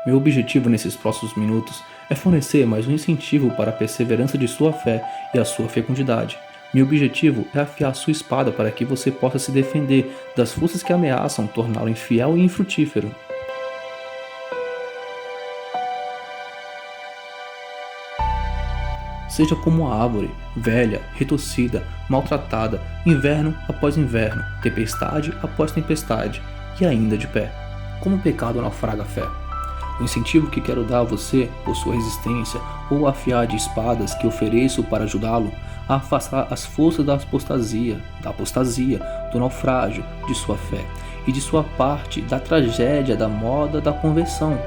Meu objetivo nesses próximos minutos é fornecer mais um incentivo para a perseverança de sua fé e a sua fecundidade. Meu objetivo é afiar sua espada para que você possa se defender das forças que ameaçam torná-lo infiel e infrutífero. Seja como a árvore, velha, retorcida, maltratada, inverno após inverno, tempestade após tempestade, e ainda de pé. Como o pecado naufraga a fé. O incentivo que quero dar a você, por sua resistência, ou afiar de espadas que ofereço para ajudá-lo a afastar as forças da apostasia, do naufrágio de sua fé, e de sua parte da tragédia da moda da conversão.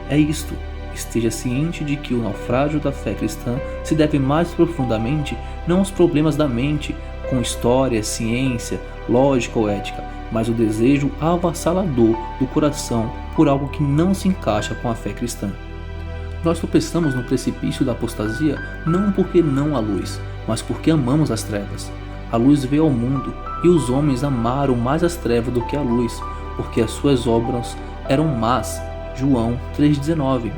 É isto. Esteja ciente de que o naufrágio da fé cristã se deve mais profundamente não aos problemas da mente, com história, ciência, lógica ou ética, mas o desejo avassalador do coração por algo que não se encaixa com a fé cristã. Nós tropeçamos no precipício da apostasia não porque não há luz, mas porque amamos as trevas. A luz veio ao mundo e os homens amaram mais as trevas do que a luz, porque as suas obras eram más. João 3,19.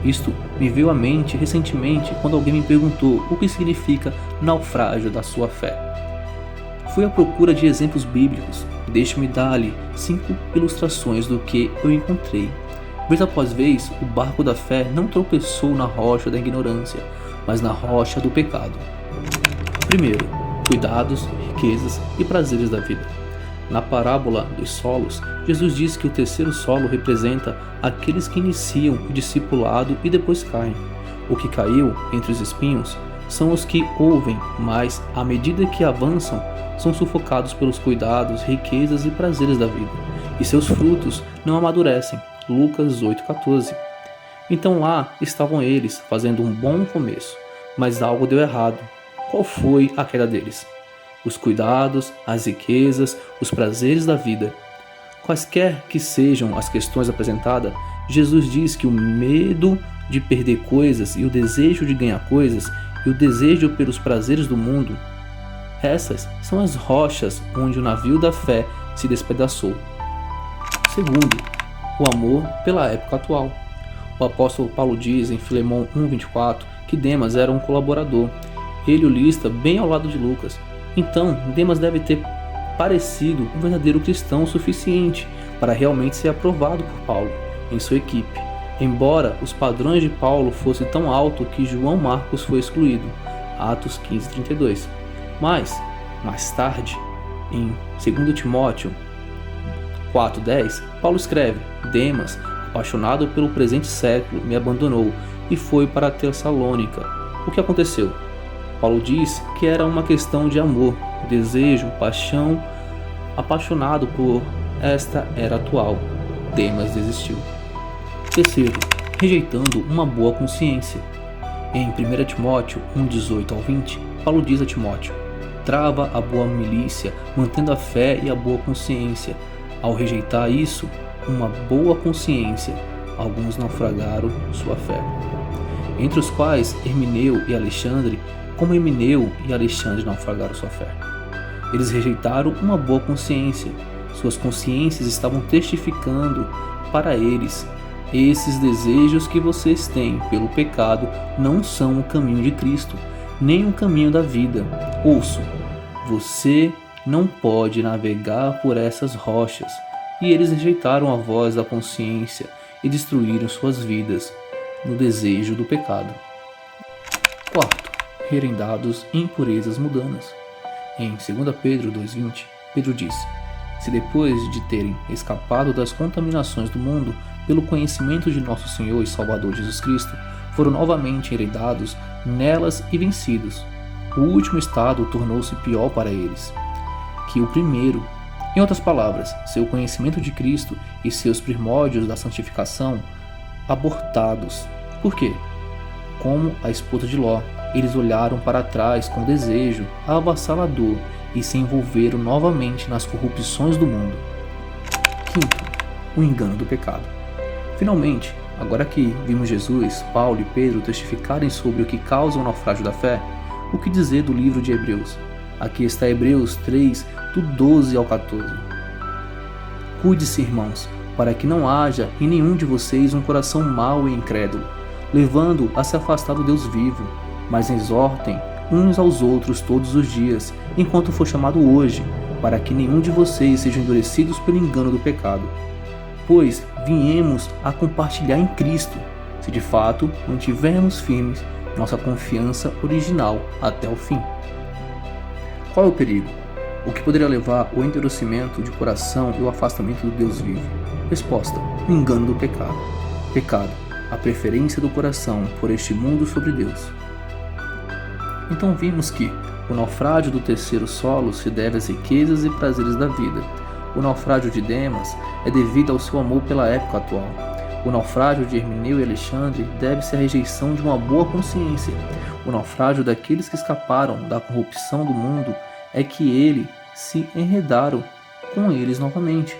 Isto me veio à mente recentemente quando alguém me perguntou o que significa naufrágio da sua fé. Fui à procura de exemplos bíblicos. Deixe-me dar-lhe 5 ilustrações do que eu encontrei. Vez após vez, o barco da fé não tropeçou na rocha da ignorância, mas na rocha do pecado. Primeiro, cuidados, riquezas e prazeres da vida. Na parábola dos solos, Jesus diz que o terceiro solo representa aqueles que iniciam o discipulado e depois caem. O que caiu entre os espinhos são os que ouvem, mas, à medida que avançam, são sufocados pelos cuidados, riquezas e prazeres da vida, e seus frutos não amadurecem. Lucas 8,14. Então lá estavam eles, fazendo um bom começo, mas algo deu errado. Qual foi a queda deles? Os cuidados, as riquezas, os prazeres da vida. Quaisquer que sejam as questões apresentadas, Jesus diz que o medo de perder coisas e o desejo de ganhar coisas e o desejo pelos prazeres do mundo, essas são as rochas onde o navio da fé se despedaçou. Segundo, o amor pela época atual. O apóstolo Paulo diz em Filemão 1,24 que Demas era um colaborador. Ele o lista bem ao lado de Lucas. Então, Demas deve ter parecido um verdadeiro cristão o suficiente para realmente ser aprovado por Paulo em sua equipe, embora os padrões de Paulo fossem tão altos que João Marcos foi excluído, Atos 15:32. Mas, mais tarde, em 2 Timóteo 4:10, Paulo escreve: Demas, apaixonado pelo presente século, me abandonou e foi para Tessalônica. O que aconteceu? Paulo diz que era uma questão de amor, desejo, paixão, apaixonado por esta era atual. Demas desistiu. Terceiro, rejeitando uma boa consciência. Em 1 Timóteo 1:18-20, Paulo diz a Timóteo: trava a boa milícia, mantendo a fé e a boa consciência. Ao rejeitar isso, uma boa consciência, alguns naufragaram sua fé. Entre os quais Hermineu e Alexandre, como Hermineu e Alexandre naufragaram sua fé. Eles rejeitaram uma boa consciência. Suas consciências estavam testificando para eles: esses desejos que vocês têm pelo pecado não são o caminho de Cristo, nem o caminho da vida. Ouço, você não pode navegar por essas rochas. E eles rejeitaram a voz da consciência e destruíram suas vidas no desejo do pecado. Quarto, herendados em impurezas mundanas. Em 2 Pedro 2,20, Pedro diz: se depois de terem escapado das contaminações do mundo pelo conhecimento de nosso Senhor e Salvador Jesus Cristo, foram novamente heredados nelas e vencidos, o último estado tornou-se pior para eles que o primeiro. Em outras palavras, seu conhecimento de Cristo e seus primórdios da santificação abortados. Por quê? Como a esposa de Ló, eles olharam para trás com desejo avassalador e se envolveram novamente nas corrupções do mundo. Quinto, o engano do pecado. Finalmente, agora que vimos Jesus, Paulo e Pedro testificarem sobre o que causa o naufrágio da fé, o que dizer do livro de Hebreus? Aqui está Hebreus 3, do 12 ao 14. Cuide-se, irmãos, para que não haja em nenhum de vocês um coração mau e incrédulo, levando a se afastar do Deus vivo, mas exortem uns aos outros todos os dias, enquanto for chamado hoje, para que nenhum de vocês seja endurecidos pelo engano do pecado. Pois viemos a compartilhar em Cristo, se de fato mantivermos firmes nossa confiança original até o fim. Qual é o perigo? O que poderia levar ao endurecimento de coração e o afastamento do Deus vivo? Resposta: o engano do pecado. Pecado, a preferência do coração por este mundo sobre Deus. Então vimos que o naufrágio do terceiro solo se deve às riquezas e prazeres da vida. O naufrágio de Demas é devido ao seu amor pela época atual. O naufrágio de Hermineu e Alexandre deve-se à rejeição de uma boa consciência. O naufrágio daqueles que escaparam da corrupção do mundo é que ele se enredaram com eles novamente.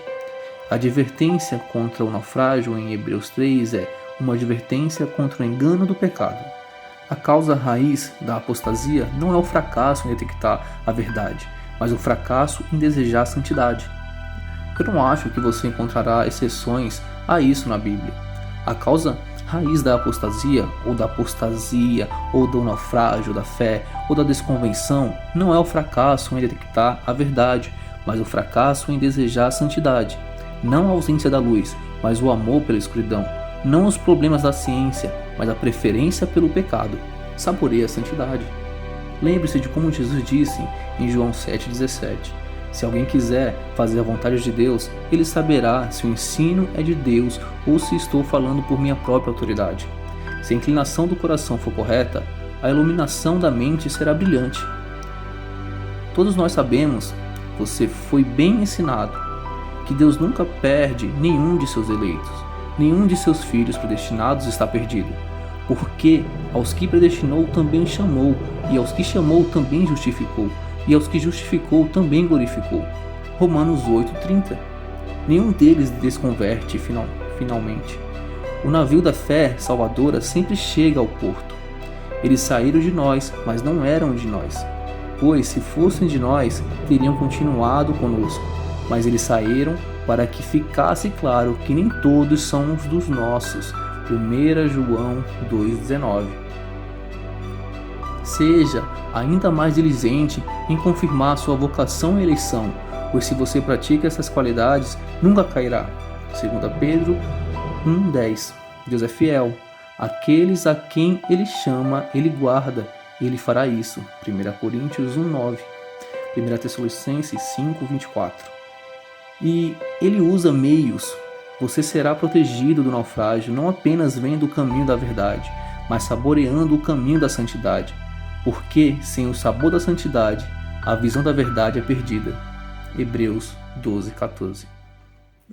A advertência contra o naufrágio em Hebreus 3 é uma advertência contra o engano do pecado. A causa raiz da apostasia não é o fracasso em detectar a verdade, mas o fracasso em desejar a santidade. Eu não acho que você encontrará exceções a isso na Bíblia. A causa raiz da apostasia, ou do naufrágio da fé, ou da desconvenção, não é o fracasso em detectar a verdade, mas o fracasso em desejar a santidade. Não a ausência da luz, mas o amor pela escuridão. Não os problemas da ciência, mas a preferência pelo pecado. Saboreie a santidade. Lembre-se de como Jesus disse em João 7,17. Se alguém quiser fazer a vontade de Deus, ele saberá se o ensino é de Deus ou se estou falando por minha própria autoridade. Se a inclinação do coração for correta, a iluminação da mente será brilhante. Todos nós sabemos, você foi bem ensinado, que Deus nunca perde nenhum de seus eleitos. Nenhum de seus filhos predestinados está perdido, porque aos que predestinou também chamou, e aos que chamou também justificou, e aos que justificou também glorificou. Romanos 8,30. Nenhum deles desconverte finalmente. O navio da fé salvadora sempre chega ao porto. Eles saíram de nós, mas não eram de nós, pois se fossem de nós, teriam continuado conosco, mas eles saíram para que ficasse claro que nem todos são os dos nossos. 1 João 2,19. Seja ainda mais diligente em confirmar sua vocação e eleição, pois se você pratica essas qualidades, nunca cairá. 2 Pedro 1,10. Deus é fiel. Aqueles a quem Ele chama, Ele guarda. Ele fará isso. 1 Coríntios 1,9. 1 Tessalonicenses 5,24. E Ele usa meios. Você será protegido do naufrágio, não apenas vendo o caminho da verdade, mas saboreando o caminho da santidade. Porque, sem o sabor da santidade, a visão da verdade é perdida. Hebreus 12,14.